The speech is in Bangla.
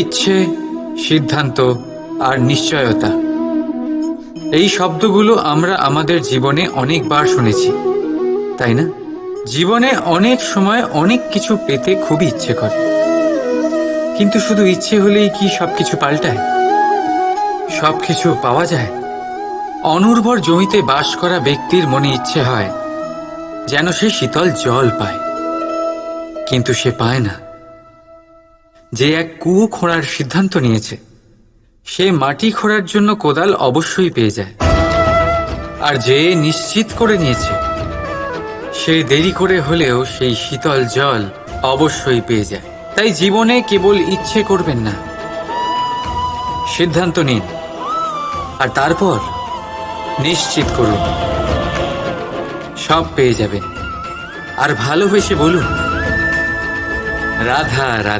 ইচ্ছে, সিদ্ধান্ত আর নিশ্চয়তা, এই শব্দগুলো আমরা আমাদের জীবনে অনেকবার শুনেছি, তাই না? জীবনে অনেক সময় অনেক কিছু পেতে খুবই ইচ্ছে করে, কিন্তু শুধু ইচ্ছে হলেই কি সবকিছু পাল্টায়? সবকিছু পাওয়া যায়? অনুর্বর জমিতে বাস করা ব্যক্তির মনে ইচ্ছে হয় যেন সে শীতল জল পায়, কিন্তু সে পায় না। যে এক কুয়ো খোঁড়ার সিদ্ধান্ত নিয়েছে, সে মাটি খোঁড়ার জন্য কোদাল অবশ্যই পেয়ে যায়। আর যে নিশ্চিত করে নিয়েছে, সে দেরি করে হলেও সেই শীতল জল অবশ্যই পেয়ে যায়। তাই জীবনে কেবল ইচ্ছে করবেন না, সিদ্ধান্ত নিন, আর তারপর নিশ্চিত করুন, সব পেয়ে যাবেন। আর ভালোবেসে বলুন, রাধা রাধা।